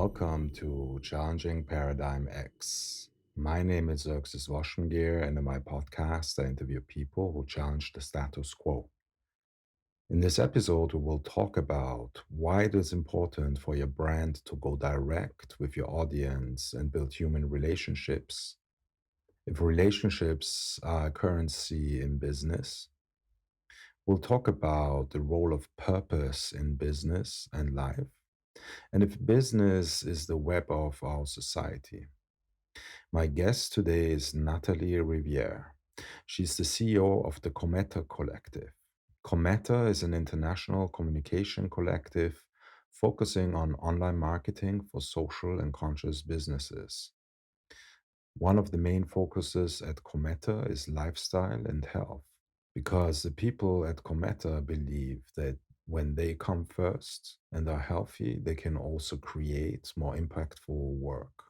Welcome to Challenging Paradigm X. My name is Xerxes Voshmgir, and in my podcast, I interview people who challenge the status quo. In this episode, we will talk about why it is important for your brand to go direct with your audience and build human relationships. If relationships are a currency in business, we'll talk about the role of purpose in business and life, and if business is the web of our society. My guest today is Natalie Riviere. She's the CEO of the Commetta Collective. Commetta is an international communication collective focusing on online marketing for social and conscious businesses. One of the main focuses at Commetta is lifestyle and health, because the people at Commetta believe that when they come first and are healthy, they can also create more impactful work.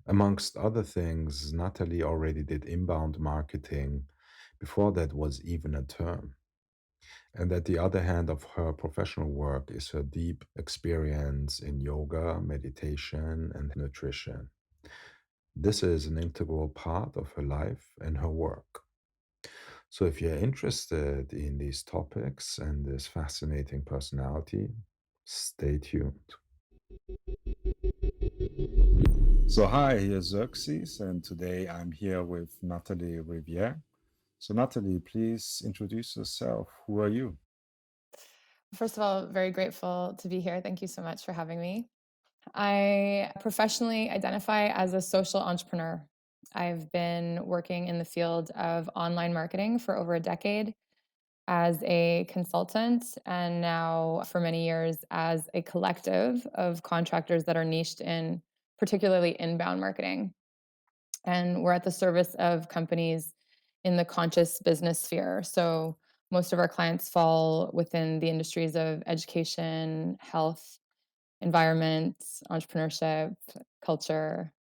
Amongst other things, Natalie already did inbound marketing before that was even a term. And at the other hand of her professional work is her deep experience in yoga, meditation, and nutrition. This is an integral part of her life and her work. So if you're interested in these topics and this fascinating personality, stay tuned. So hi, here's Xerxes, and today I'm here with Natalie Riviere. So Natalie, please introduce yourself. Who are you? First of all, very grateful to be here. Thank you so much for having me. I professionally identify as a social entrepreneur. I've been working in the field of online marketing for over a decade as a consultant, and now for many years as a collective of contractors that are niched in particularly inbound marketing. And we're at the service of companies in the conscious business sphere. So most of our clients fall within the industries of education, health, environment, entrepreneurship, culture.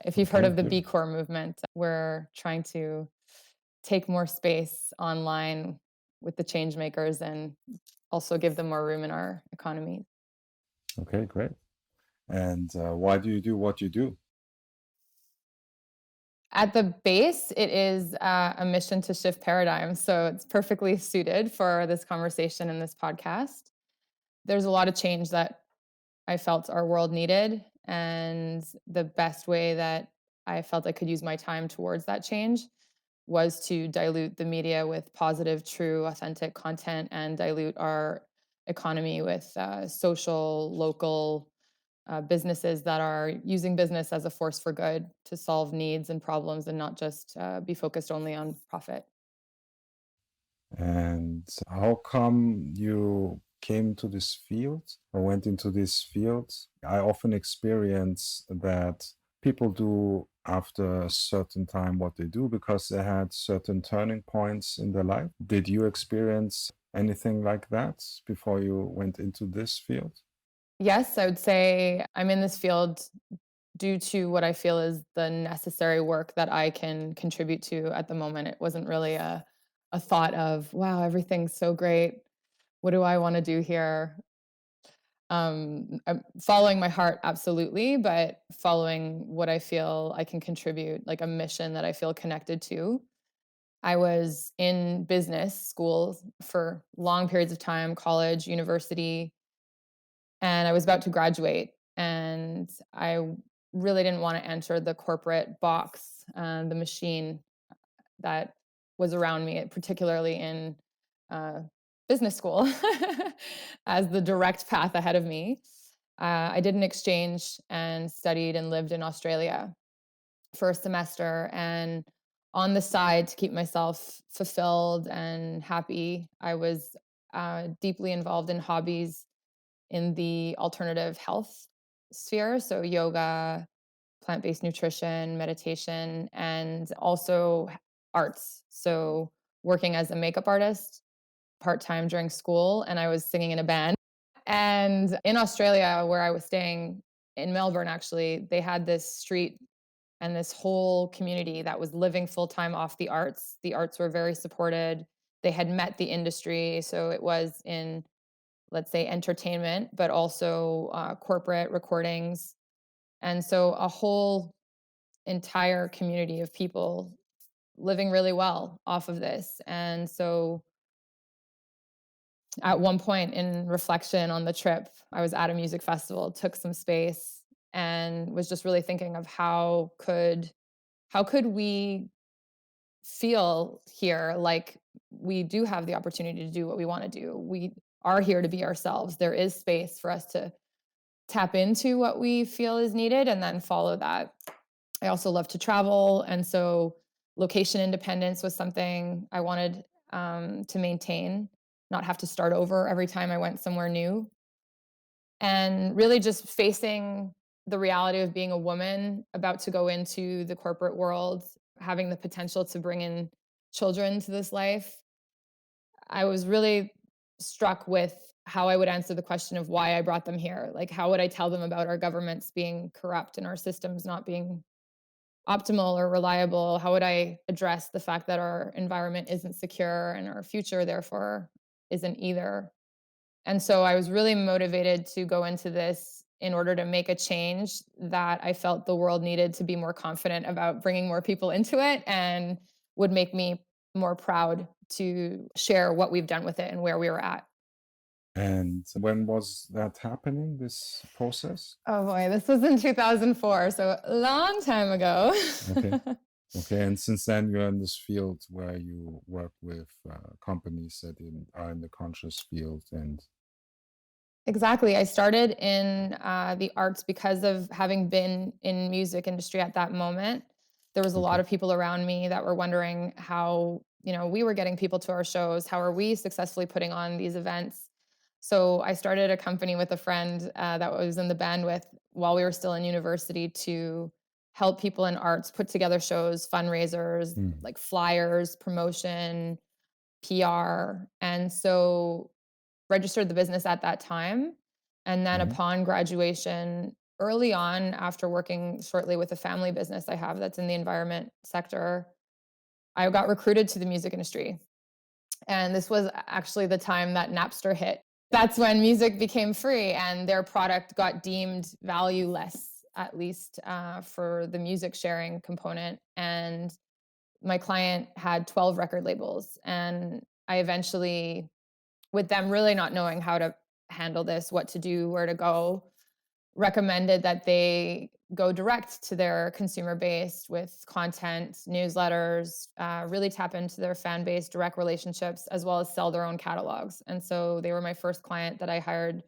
If you've heard Okay, of the B beautiful. Corp movement, we're trying to take more space online with the change makers and also give them more room in our economy. Okay, great. And why do you do what you do? At the base, it is a mission to shift paradigms. So it's perfectly suited for this conversation and this podcast. There's a lot of change that I felt our world needed. And the best way that I felt I could use my time towards that change was to dilute the media with positive, true, authentic content and dilute our economy with social, local businesses that are using business as a force for good to solve needs and problems and not just be focused only on profit. And how come you came to this field or went into this field? I often experience that people do after a certain time what they do because they had certain turning points in their life. Did you experience anything like that before you went into this field? Yes, I would say I'm in this field due to what I feel is the necessary work that I can contribute to at the moment. It wasn't really a thought of, wow, everything's so great. What do I want to do here? I'm following my heart, absolutely, but following what I feel I can contribute, like a mission that I feel connected to. I was in business school for long periods of time, college, university, and I was about to graduate. And I really didn't want to enter the corporate box, the machine that was around me, particularly in uh, business school, as the direct path ahead of me. I did an exchange and studied and lived in Australia for a semester. And on the side, to keep myself fulfilled and happy, I was deeply involved in hobbies in the alternative health sphere. So, yoga, plant based nutrition, meditation, and also arts. So, working as a makeup artist part time during school, and I was singing in a band. And in Australia, where I was staying in Melbourne, actually, they had this street and this whole community that was living full time off the arts. The arts were very supported. They had met the industry. So it was in let's say, entertainment, but also corporate recordings. And so a whole entire community of people living really well off of this. And so at one point in reflection on the trip, I was at a music festival, took some space, and was just really thinking of how could we feel here like we do have the opportunity to do what we want to do. We are here to be ourselves. There is space for us to tap into what we feel is needed and then follow that. I also love to travel. And so location independence was something I wanted to maintain, not have to start over every time I went somewhere new. And really just facing the reality of being a woman about to go into the corporate world, having the potential to bring in children to this life. I was really struck with how I would answer the question of why I brought them here. Like, how would I tell them about our governments being corrupt and our systems not being optimal or reliable? How would I address the fact that our environment isn't secure and our future, therefore, isn't either? And so I was really motivated to go into this in order to make a change that I felt the world needed to be more confident about bringing more people into it and would make me more proud to share what we've done with it and where we were at. And when was that happening, this process? Oh boy, this was in 2004, so a long time ago. Okay. Okay. And since then, you're in this field where you work with companies that are in the conscious field. And Exactly. I started in the arts because of having been in music industry at that moment. There was a lot okay. of people around me that were wondering how, we were getting people to our shows. How are we successfully putting on these events? So I started a company with a friend that was in the band with while we were still in university to help people in arts put together shows, fundraisers, Mm. like flyers, promotion, PR. And so registered the business at that time. And then Mhm. upon graduation, early on, after working shortly with a family business I have that's in the environment sector, I got recruited to the music industry. And this was actually the time that Napster hit. That's when music became free and their product got deemed valueless, at least for the music sharing component. And my client had 12 record labels. And I eventually, with them really not knowing how to handle this, what to do, where to go, recommended that they go direct to their consumer base with content, newsletters, really tap into their fan base, direct relationships, as well as sell their own catalogs. And so they were my first client that I hired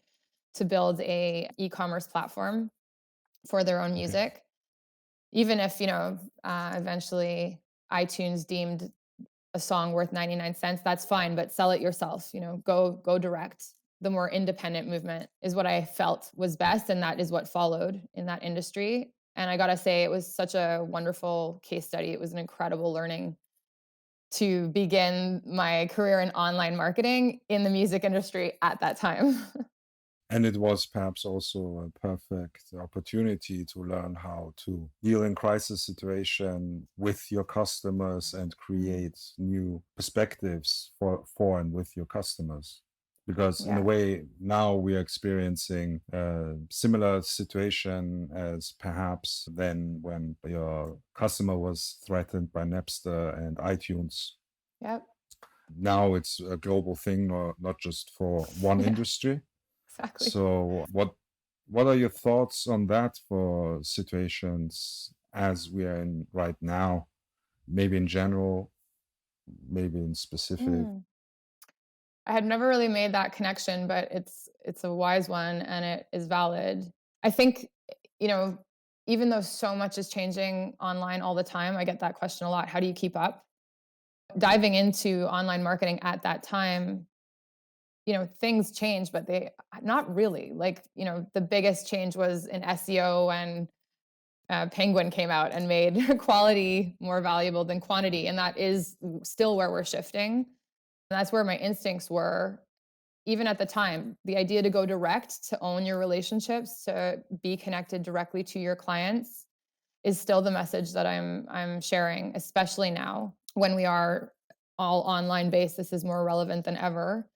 to build a e-commerce platform for their own Okay. music. Even if, eventually iTunes deemed a song worth 99 cents, that's fine, but sell it yourself, go direct. The more independent movement is what I felt was best, and that is what followed in that industry. And I got to say it was such a wonderful case study. It was an incredible learning to begin my career in online marketing in the music industry at that time. And it was perhaps also a perfect opportunity to learn how to deal in crisis situation with your customers and Mm. create new perspectives for and with your customers. Because in a Yeah. way, now we are experiencing a similar situation as perhaps then when your customer was threatened by Napster and iTunes. Yep. Now it's a global thing, not just for one Yeah, industry. exactly. So what are your thoughts on that for situations as we are in right now? Maybe in general, maybe in specific. Mm. I had never really made that connection, but it's a wise one and it is valid. I think, you know, even though so much is changing online all the time, I get that question a lot. How do you keep up? Diving into online marketing at that time, things change, but they not really. Like, the biggest change was in SEO and Penguin came out and made quality more valuable than quantity. And that is still where we're shifting. And that's where my instincts were even at the time, the idea to go direct, to own your relationships, to be connected directly to your clients is still the message that I'm sharing, especially now when we are all online based. This is more relevant than ever.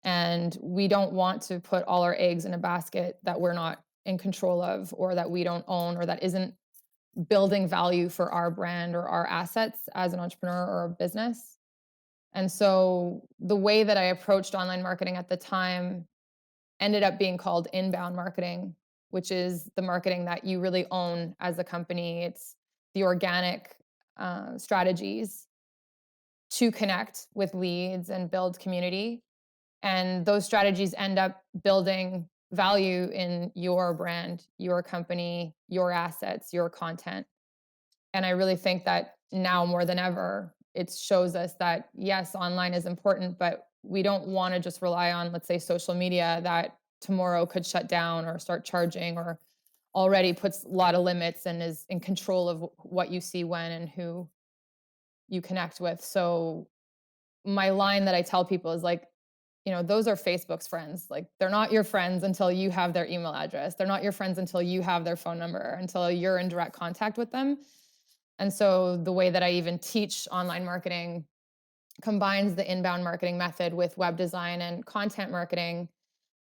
And we don't want to put all our eggs in a basket that we're not in control of or that we don't own or that isn't building value for our brand or our assets as an entrepreneur or a business. And so the way that I approached online marketing at the time ended up being called inbound marketing, which is the marketing that you really own as a company. It's the organic strategies to connect with leads and build community. And those strategies end up building value in your brand, your company, your assets, your content. And I really think that now more than ever, it shows us that yes, online is important, but we don't want to just rely on, let's say, social media that tomorrow could shut down or start charging or already puts a lot of limits and is in control of what you see when and who you connect with. So my line that I tell people is like, those are Facebook's friends. Like, they're not your friends until you have their email address. They're not your friends until you have their phone number, until you're in direct contact with them. And so the way that I even teach online marketing combines the inbound marketing method with web design and content marketing.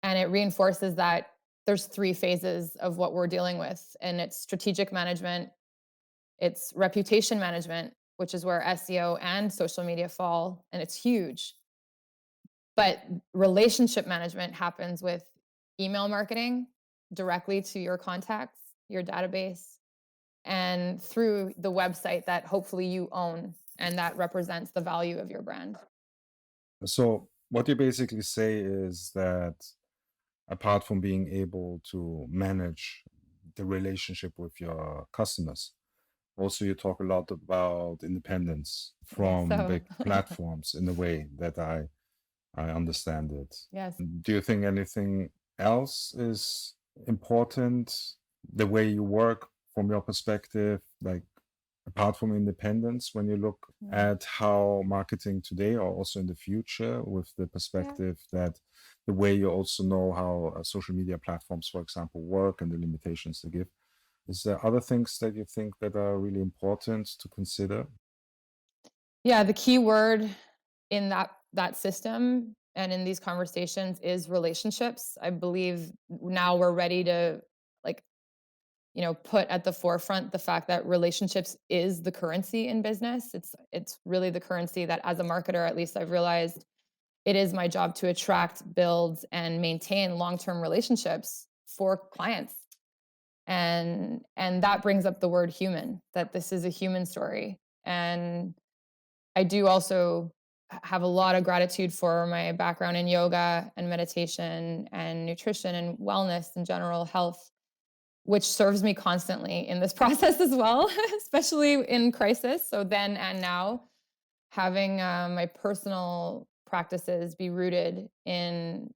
And it reinforces that there's three phases of what we're dealing with. And it's strategic management, it's reputation management, which is where SEO and social media fall. And it's huge. But relationship management happens with email marketing directly to your contacts, your database, and through the website that hopefully you own and that represents the value of your brand. So, what you basically say is that apart from being able to manage the relationship with your customers, also you talk a lot about independence I guess from so. big platforms in a way that I understand it. Yes. Do you think anything else is important? The way you work from your perspective, like apart from independence, when you look Mm. at how marketing today or also in the future, with the Yeah. perspective that the way you also know how social media platforms, for example, work and the limitations they give, is there other things that you think that are really important to consider? Yeah, the key word in that system and in these conversations is relationships. I believe now we're ready to like put at the forefront the fact that relationships is the currency in business. It's really the currency that as a marketer, at least I've realized it is my job to attract, build, and maintain long-term relationships for clients. And that brings up the word human, that this is a human story. And I do also have a lot of gratitude for my background in yoga and meditation and nutrition and wellness and general health, which serves me constantly in this process as well, especially in crisis. So then and now, having my personal practices be rooted in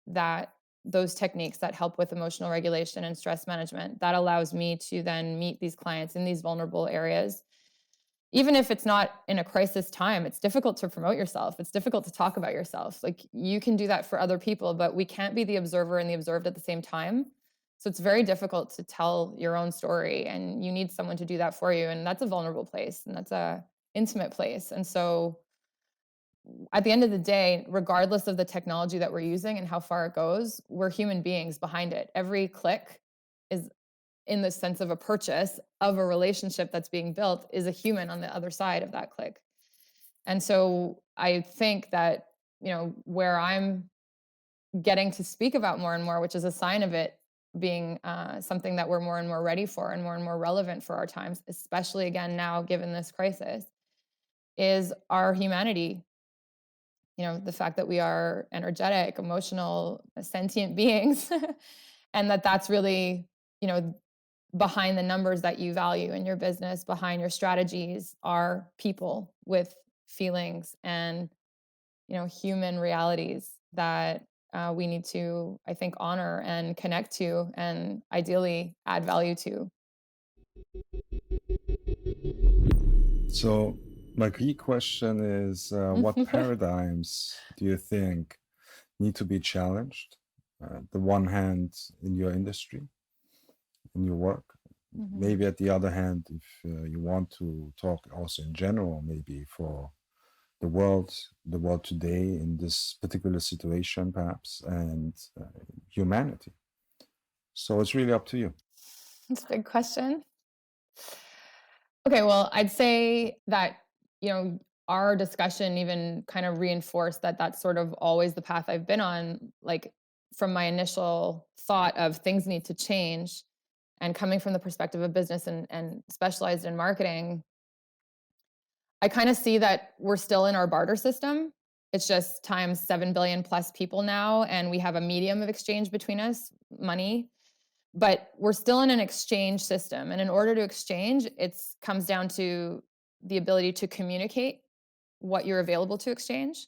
those techniques that help with emotional regulation and stress management, that allows me to then meet these clients in these vulnerable areas. Even if it's not in a crisis time, it's difficult to promote yourself. It's difficult to talk about yourself. Like, you can do that for other people, but we can't be the observer and the observed at the same time. So it's very difficult to tell your own story, and you need someone to do that for you. And that's a vulnerable place, and that's a intimate place. And so at the end of the day, regardless of the technology that we're using and how far it goes, we're human beings behind it. Every click is in the sense of a purchase of a relationship that's being built is a human on the other side of that click. And so I think that, where I'm getting to speak about more and more, which is a sign of it being something that we're more and more ready for and more relevant for our times, especially again now, given this crisis, is our humanity. The fact that we are energetic, emotional, sentient beings, and that's really, you know, behind the numbers that you value in your business, behind your strategies are people with feelings and, human realities that we need to, I think, honor and connect to and ideally add value to. So, my key question is what paradigms do you think need to be challenged? The one hand in your industry, in your work. Mhm. Maybe at the other hand, if you want to talk also in general, maybe for the world today in this particular situation, perhaps, and humanity. So it's really up to you. That's a big question. Okay, well, I'd say that, our discussion even kind of reinforced that that's sort of always the path I've been on, like from my initial thought of things need to change and coming from the perspective of business and specialized in marketing, I kind of see that we're still in our barter system. It's just times 7 billion plus people now, and we have a medium of exchange between us, money, but we're still in an exchange system. And in order to exchange, it comes down to the ability to communicate what you're available to exchange,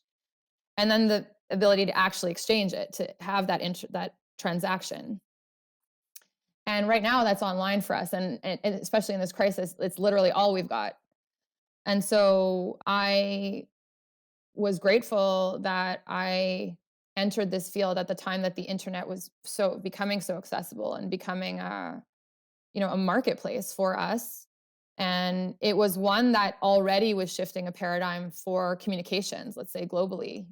and then the ability to actually exchange it, to have that transaction. And right now, that's online for us, and especially in this crisis, it's literally all we've got. And so I was grateful that I entered this field at the time that the internet was so becoming so accessible and becoming a marketplace for us. And it was one that already was shifting a paradigm for communications, let's say globally.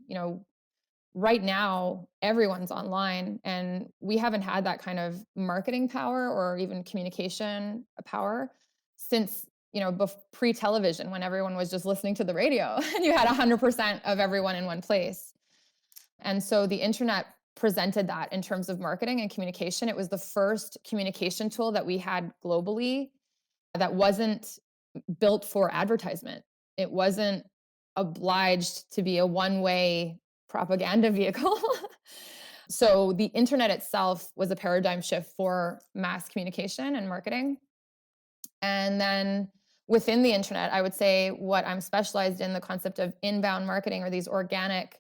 Right now everyone's online, and we haven't had that kind of marketing power or even communication power since pre-television, when everyone was just listening to the radio and you had 100% of everyone in one place. And so the internet presented that in terms of marketing and communication. It was the first communication tool that we had globally that wasn't built for advertisement. It wasn't obliged to be a one-way propaganda vehicle. So the internet itself was a paradigm shift for mass communication and marketing. And then within the internet, I would say what I'm specialized in, the concept of inbound marketing, or these organic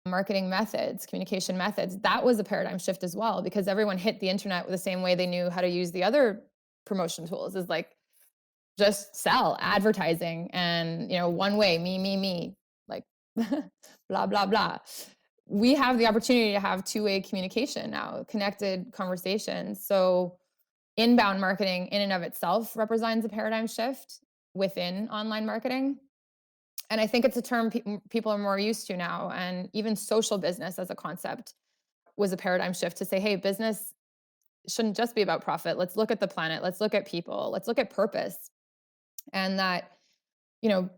marketing methods, communication methods, that was a paradigm shift as well, because everyone hit the internet the same way they knew how to use the other promotion tools, is like just sell advertising, and one way, me, like blah blah blah. We have the opportunity to have two-way communication now, connected conversations. So inbound marketing in and of itself represents a paradigm shift within online marketing. And I think it's a term people are more used to now. And even social business as a concept was a paradigm shift to say, hey, business shouldn't just be about profit. Let's look at the planet. Let's look at people. Let's look at purpose. And that,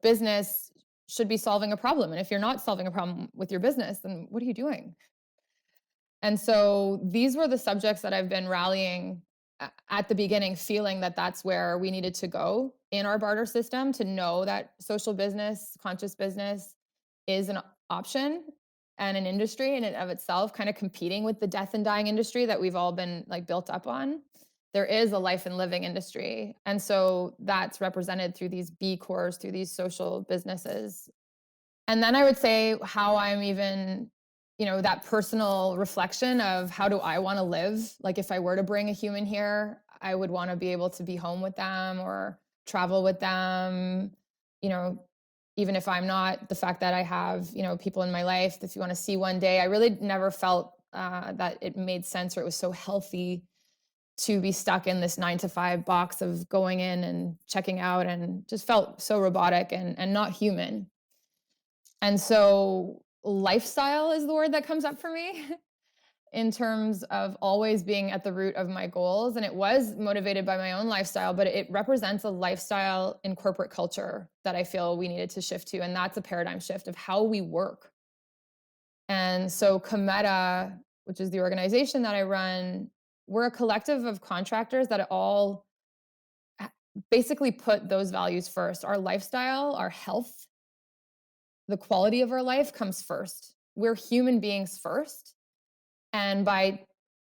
business should be solving a problem. And if you're not solving a problem with your business, then what are you doing? And so these were the subjects that I've been rallying at the beginning, feeling that that's where we needed to go in our barter system, to know that social business, conscious business is an option and an industry in and of itself, kind of competing with the death and dying industry that we've all been like built up on. There is a life and living industry. And so that's represented through these B Corps, through these social businesses. And then I would say how I'm even, that personal reflection of how do I want to live? Like if I were to bring a human here, I would want to be able to be home with them or travel with them, you know, even if I'm not, the fact that I have, people in my life that if you want to see one day. I really never felt that it made sense, or it was so healthy to be stuck in this 9 to 5 box of going in and checking out, and just felt so robotic and not human. And so lifestyle is the word that comes up for me in terms of always being at the root of my goals. And it was motivated by my own lifestyle, but it represents a lifestyle in corporate culture that I feel we needed to shift to. And that's a paradigm shift of how we work. And so Commetta, which is the organization that I run, we're a collective of contractors that all basically put those values first. Our lifestyle, our health, the quality of our life comes first. We're human beings first. And by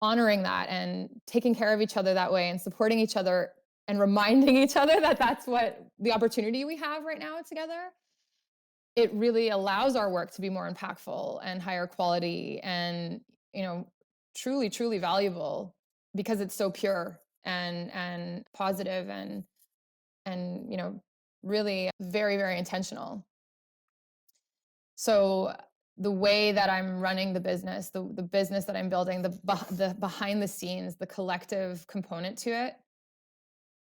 honoring that and taking care of each other that way and supporting each other and reminding each other that that's what the opportunity we have right now together, it really allows our work to be more impactful and higher quality and, truly, truly valuable, because it's so pure and positive and really very, very intentional. So the way that I'm running the business, the business that I'm building, the behind the scenes, the collective component to it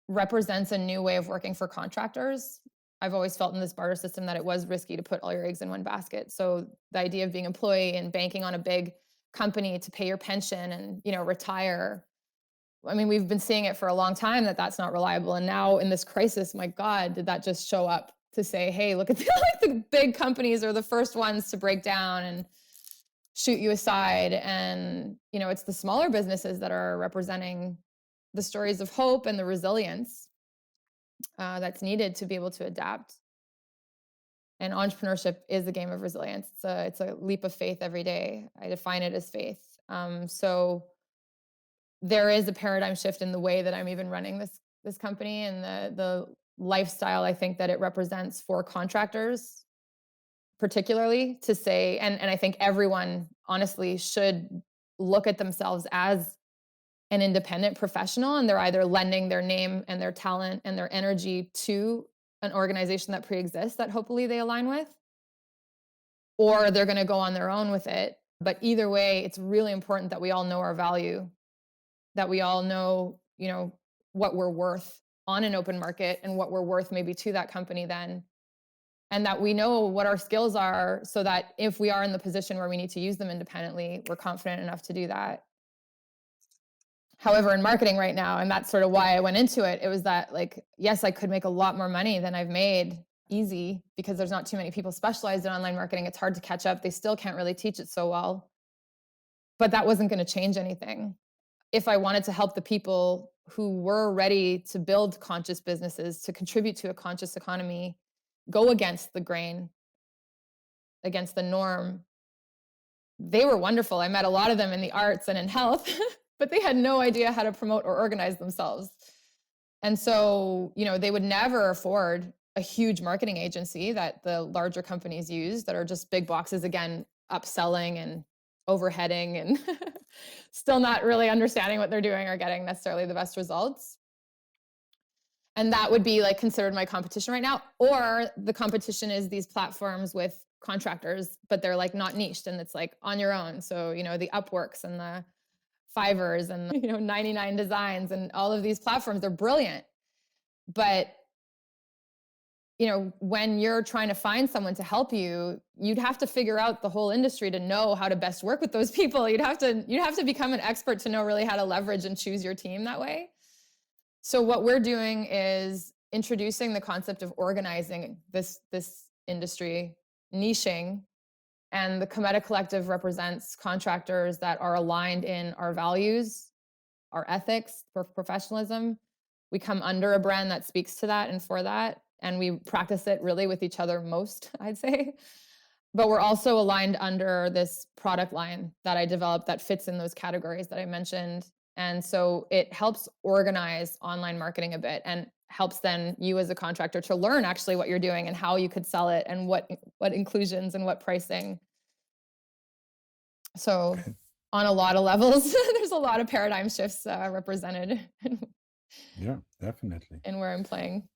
represents a new way of working for contractors. I've always felt in this barter system that it was risky to put all your eggs in one basket. So the idea of being employee and banking on a big company to pay your pension and, retire. I mean, we've been seeing it for a long time that that's not reliable. And now in this crisis, my God, did that just show up to say, hey, look at like the big companies are the first ones to break down and shoot you aside. And, it's the smaller businesses that are representing the stories of hope and the resilience that's needed to be able to adapt. And entrepreneurship is a game of resilience. It's a leap of faith every day. I define it as faith. So there is a paradigm shift in the way that I'm even running this company and the lifestyle I think that it represents for contractors, particularly to say, and I think everyone honestly should look at themselves as an independent professional, and they're either lending their name and their talent and their energy to an organization that pre-exists that hopefully they align with, or they're going to go on their own with it. But either way, it's really important that we all know our value, that we all know, what we're worth on an open market and what we're worth maybe to that company then. And that we know what our skills are so that if we are in the position where we need to use them independently, we're confident enough to do that. However, in marketing right now, and that's sort of why I went into it, it was that like, yes, I could make a lot more money than I've made easy because there's not too many people specialized in online marketing. It's hard to catch up. They still can't really teach it so well. But that wasn't going to change anything. If I wanted to help the people who were ready to build conscious businesses, to contribute to a conscious economy, go against the grain, against the norm, they were wonderful. I met a lot of them in the arts and in health, but they had no idea how to promote or organize themselves. And so, they would never afford a huge marketing agency that the larger companies use that are just big boxes, again, upselling and overheading and still not really understanding what they're doing or getting necessarily the best results. And that would be like considered my competition right now. Or the competition is these platforms with contractors, but they're like not niched and it's like on your own. So, the Upworks and the Fivers and, 99 Designs and all of these platforms, they're brilliant. But, when you're trying to find someone to help you, you'd have to figure out the whole industry to know how to best work with those people. You'd have to become an expert to know really how to leverage and choose your team that way. So what we're doing is introducing the concept of organizing this industry, niching, and the Commetta Collective represents contractors that are aligned in our values, our ethics, professionalism. We come under a brand that speaks to that and for that, and we practice it really with each other most, I'd say. But we're also aligned under this product line that I developed that fits in those categories that I mentioned. And so it helps organize online marketing a bit and helps then you as a contractor to learn actually what you're doing and how you could sell it and what inclusions and what pricing. So Okay. on a lot of levels, there's a lot of paradigm shifts represented Yeah, definitely. in where I'm playing.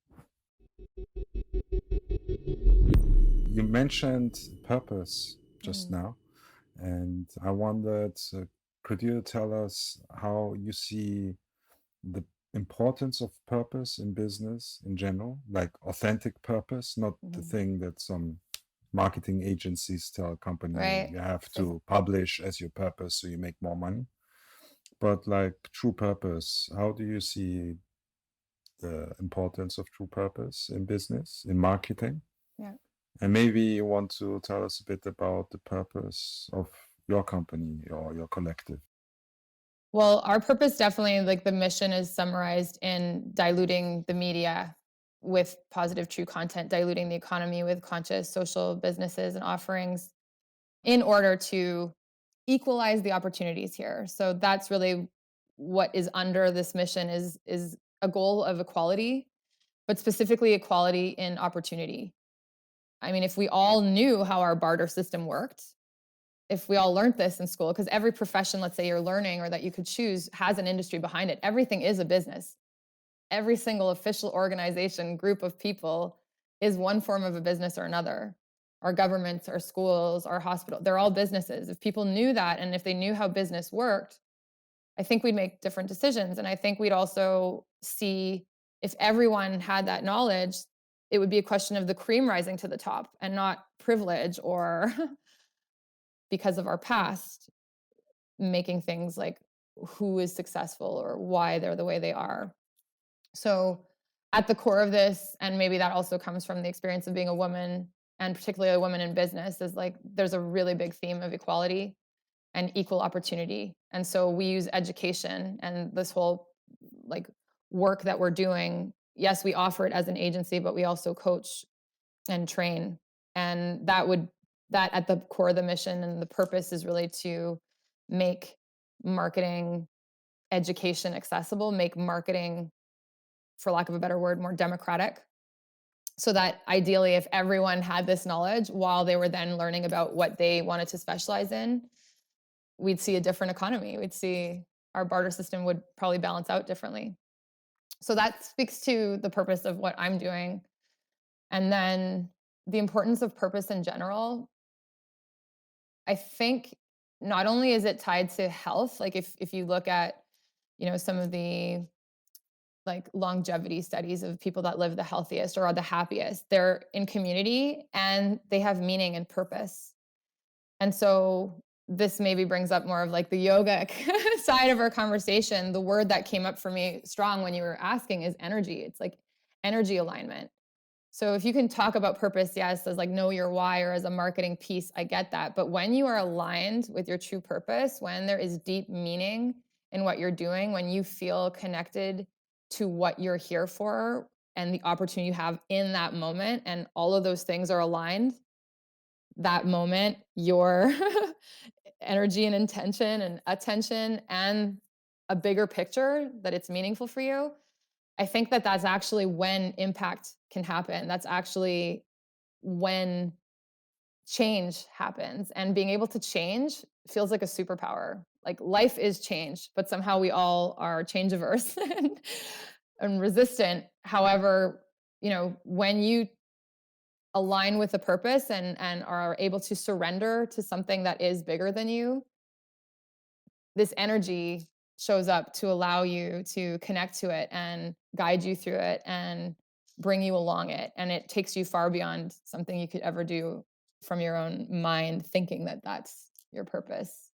You mentioned purpose just Mm. now, and I wondered, could you tell us how you see the importance of purpose in business in general, like authentic purpose, not the Mhm. thing that some marketing agencies tell a company Right. you have Just to publish as your purpose so you make more money, but like true purpose, how do you see the importance of true purpose in business, in marketing? yeah. And maybe you want to tell us a bit about the purpose of your company or your collective. Well, our purpose definitely, like the mission is summarized in diluting the media with positive, true content, diluting the economy with conscious social businesses and offerings in order to equalize the opportunities here. So that's really what is under this mission is a goal of equality, but specifically equality in opportunity. I mean, if we all knew how our barter system worked, if we all learned this in school, because every profession, let's say you're learning or that you could choose, has an industry behind it. Everything is a business. Every single official organization, group of people is one form of a business or another. Our governments, our schools, our hospital, they're all businesses. If people knew that and if they knew how business worked, I think we'd make different decisions. And I think we'd also see if everyone had that knowledge, it would be a question of the cream rising to the top and not privilege or because of our past making things like who is successful or why they're the way they are. So, at the core of this, and maybe that also comes from the experience of being a woman and particularly a woman in business, is like there's a really big theme of equality and equal opportunity. And so we use education and this whole like work that we're doing. Yes, we offer it as an agency, but we also coach and train. And that at the core of the mission and the purpose is really to make marketing education accessible, make marketing, for lack of a better word, more democratic. So that ideally, if everyone had this knowledge while they were then learning about what they wanted to specialize in, we'd see a different economy. We'd see our barter system would probably balance out differently. So that speaks to the purpose of what I'm doing. And then the importance of purpose in general, I think not only is it tied to health, like if you look at, some of the like longevity studies of people that live the healthiest or are the happiest, they're in community and they have meaning and purpose. And so this maybe brings up more of like the yoga side of our conversation. The word that came up for me strong when you were asking is energy. It's like energy alignment. So if you can talk about purpose, yes, as like know your why or as a marketing piece, I get that. But when you are aligned with your true purpose, when there is deep meaning in what you're doing, when you feel connected to what you're here for and the opportunity you have in that moment, and all of those things are aligned, that moment, your energy and intention and attention and a bigger picture that it's meaningful for you, I think that that's actually when impact can happen. That's actually when change happens. And being able to change feels like a superpower. Like life is change, but somehow we all are change averse and resistant. However, when you align with a purpose and are able to surrender to something that is bigger than you, this energy shows up to allow you to connect to it and guide you through it and bring you along it. And it takes you far beyond something you could ever do from your own mind, thinking that that's your purpose.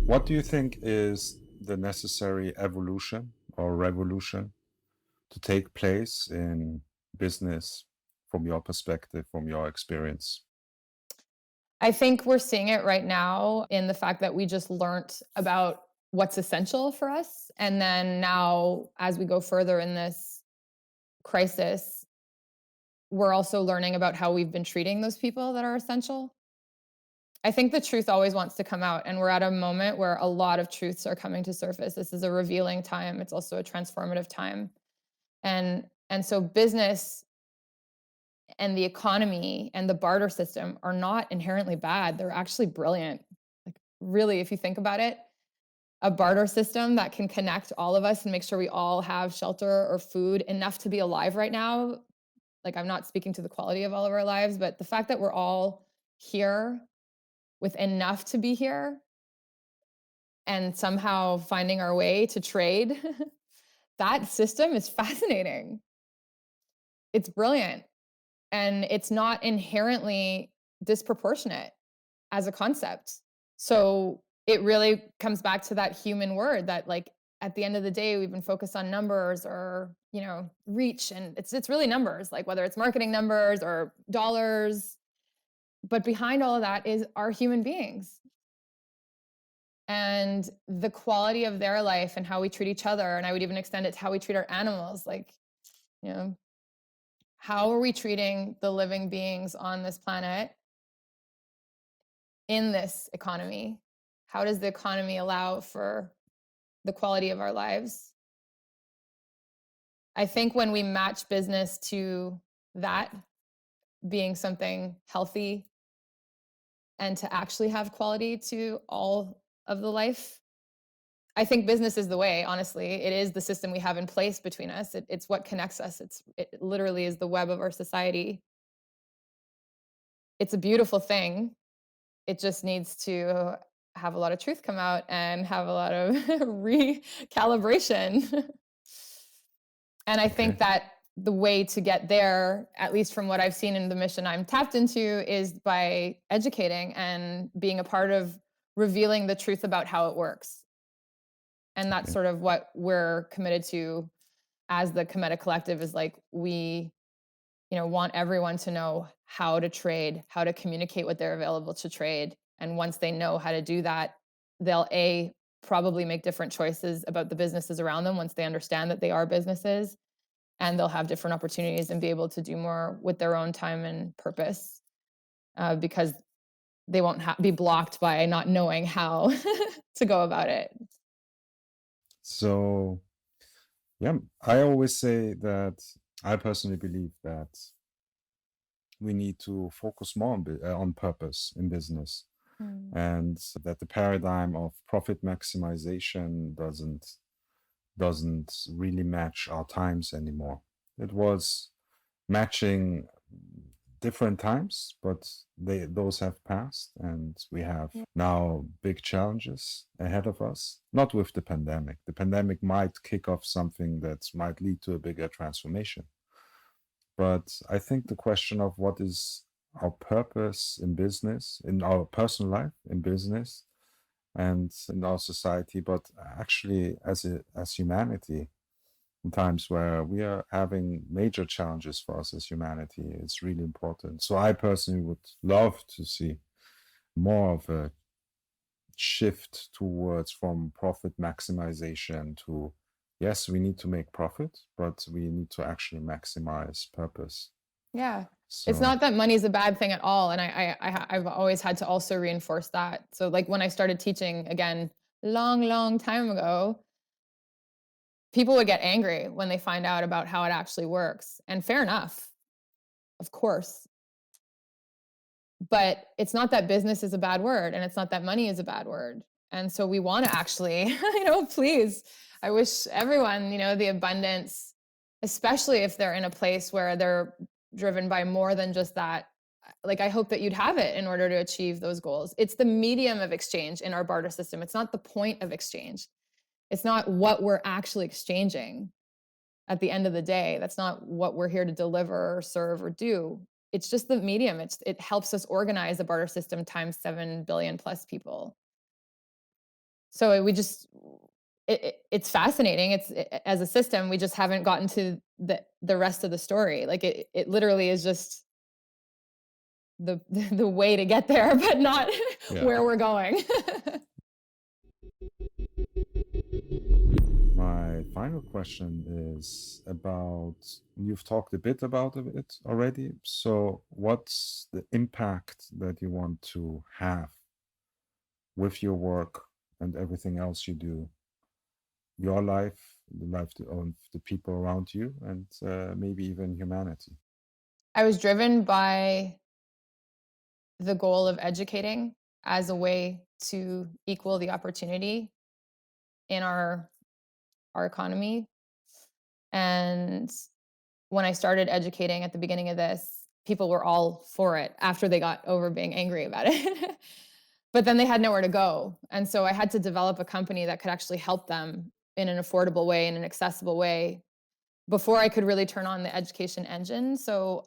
What do you think is the necessary evolution or revolution to take place in business from your perspective, from your experience? I think we're seeing it right now in the fact that we just learned about what's essential for us. And then now, as we go further in this crisis, we're also learning about how we've been treating those people that are essential. I think the truth always wants to come out, and we're at a moment where a lot of truths are coming to surface. This is a revealing time. It's also a transformative time. And so business and the economy and the barter system are not inherently bad. They're actually brilliant. Like really, if you think about it, a barter system that can connect all of us and make sure we all have shelter or food enough to be alive right now. Like I'm not speaking to the quality of all of our lives, but the fact that we're all here with enough to be here and somehow finding our way to trade, that system is fascinating. It's brilliant. And it's not inherently disproportionate as a concept. So it really comes back to that human word that like at the end of the day we've been focused on numbers or, reach, and it's really numbers, like whether it's marketing numbers or dollars, but behind all of that is our human beings and the quality of their life and how we treat each other, and I would even extend it to how we treat our animals, like, you know, how are we treating the living beings on this planet in this economy? How does the economy allow for the quality of our lives? I think when we match business to that being something healthy and to actually have quality to all of the life, I think business is the way, honestly. It is the system we have in place between us. It's what connects us. It literally is the web of our society. It's a beautiful thing. It just needs to have a lot of truth come out and have a lot of recalibration. And I think Okay. that the way to get there, at least from what I've seen in the mission I'm tapped into, is by educating and being a part of revealing the truth about how it works. And that's Okay. sort of what we're committed to as the Commetta Collective is like we, want everyone to know how to trade, how to communicate what they're available to trade. And once they know how to do that, they'll probably make different choices about the businesses around them once they understand that they are businesses, and they'll have different opportunities and be able to do more with their own time and purpose, because they won't be blocked by not knowing how to go about it. So, yeah, I always say that I personally believe that we need to focus more on purpose in business, Mm. and that the paradigm of profit maximization doesn't really match our times anymore. It was matching different times, but those have passed, and we have Yeah. now big challenges ahead of us. Not with the pandemic. The pandemic might kick off something that might lead to a bigger transformation. But I think the question of what is our purpose in business, in our personal life, in business, and in our society, but actually as humanity, in times where we are having major challenges for us as humanity, it's really important. So I personally would love to see more of a shift towards from profit maximization to, yes, we need to make profit, but we need to actually maximize purpose. Yeah. It's So not that money is a bad thing at all, and I've always had to also reinforce that. So, like, when I started teaching again, long, long time ago, people would get angry when they find out about how it actually works, and fair enough, of course. But it's not that business is a bad word, and it's not that money is a bad word. And so we want to actually, please, I wish everyone, the abundance, especially if they're in a place where they're driven by more than just that. Like, I hope that you'd have it in order to achieve those goals. It's the medium of exchange in our barter system. It's not the point of exchange. It's not what we're actually exchanging at the end of the day. That's not what we're here to deliver or serve or do. It's just the medium. It helps us organize the barter system times 7 billion plus people. So we just it's fascinating. As a system, we just haven't gotten to the rest of the story. Like it literally is just the the way to get there, but not yeah, where we're going. my final question is about, you've talked a bit about it already. So what's the impact that you want to have with your work and everything else you do, your life, the life of the people around you, and maybe even humanity? I was driven by the goal of educating as a way to equal the opportunity in our economy. And when I started educating at the beginning of this, people were all for it after they got over being angry about it. But then they had nowhere to go. And so I had to develop a company that could actually help them in an affordable way, in an accessible way, before I could really turn on the education engine. So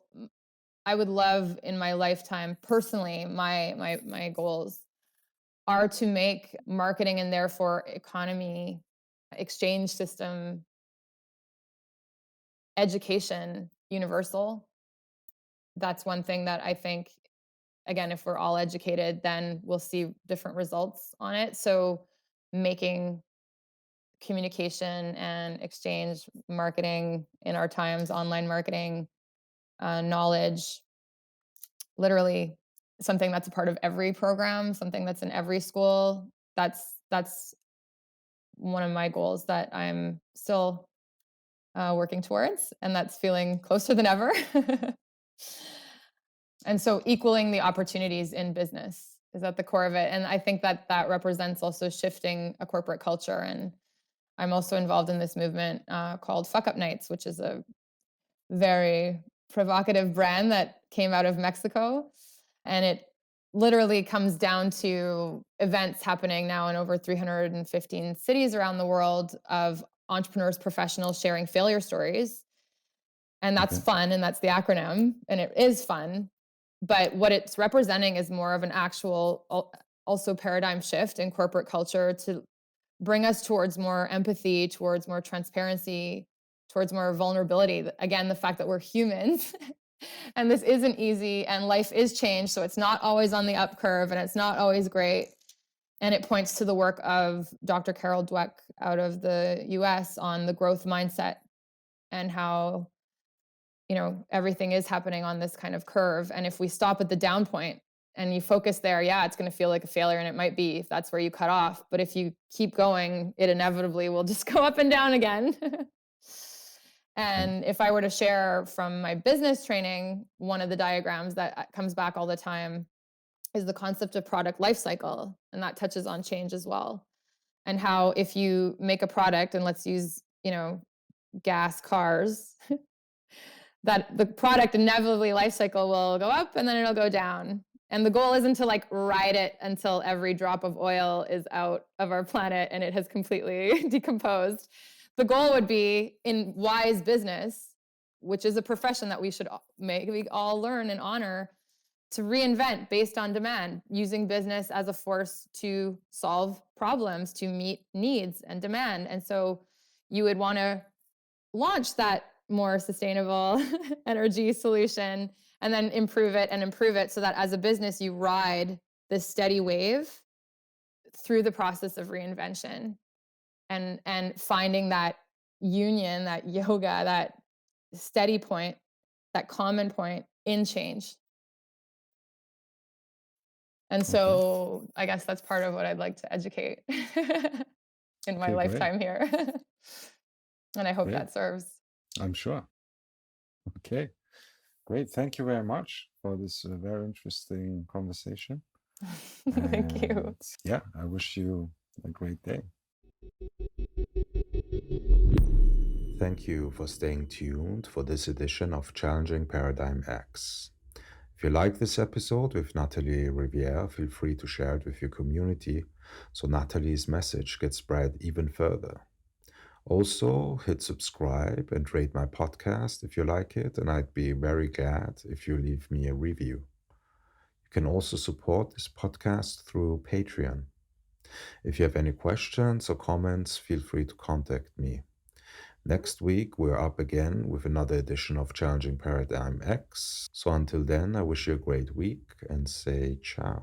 I would love in my lifetime, personally, my goals are to make marketing and therefore economy, exchange system, education universal. That's one thing that I think, again, if we're all educated, then we'll see different results on it. So making communication and exchange marketing in our times, online marketing, knowledge, literally something that's a part of every program, something that's in every school. That's one of my goals that I'm still working towards, and that's feeling closer than ever. And so equaling the opportunities in business is at the core of it. And I think that that represents also shifting a corporate culture. And I'm also involved in this movement called Fuck Up Nights, which is a very provocative brand that came out of Mexico. And it literally comes down to events happening now in over 315 cities around the world of entrepreneurs, professionals sharing failure stories. And that's Okay. fun, and that's the acronym, and it is fun. But what it's representing is more of an actual also paradigm shift in corporate culture to bring us towards more empathy, towards more transparency, towards more vulnerability. Again, the fact that we're humans and this isn't easy and life is change. So it's not always on the up curve and it's not always great. And it points to the work of Dr. Carol Dweck out of the US on the growth mindset and how, everything is happening on this kind of curve. And if we stop at the down point and you focus there, yeah, it's going to feel like a failure. And it might be if that's where you cut off. But if you keep going, it inevitably will just go up and down again. Okay. And if I were to share from my business training, one of the diagrams that comes back all the time is the concept of product life cycle. And that touches on change as well. And how if you make a product, and let's use, gas cars, that the product inevitably life cycle will go up and then it'll go down. And the goal isn't to like ride it until every drop of oil is out of our planet and it has completely decomposed. The goal would be in wise business, which is a profession that we all learn and honor, to reinvent based on demand, using business as a force to solve problems, to meet needs and demand. And so you would want to launch that more sustainable energy solution and then improve it and improve it so that as a business you ride this steady wave through the process of reinvention and finding that union, that yoga, that steady point, that common point in change. And Okay. so I guess that's part of what I'd like to educate in my Okay. Great. lifetime here. And I hope Great. that serves. I'm sure. Okay. Great. Thank you very much for this very interesting conversation. Thank you. And yeah, I wish you a great day. Thank you for staying tuned for this edition of Challenging Paradigm X. If you like this episode with Natalie Riviere, feel free to share it with your community so Natalie's message gets spread even further. Also, hit subscribe and rate my podcast if you like it, and I'd be very glad if you leave me a review. You can also support this podcast through Patreon. If you have any questions or comments, feel free to contact me. Next week, we're up again with another edition of Challenging Paradigm X. So until then, I wish you a great week and say ciao.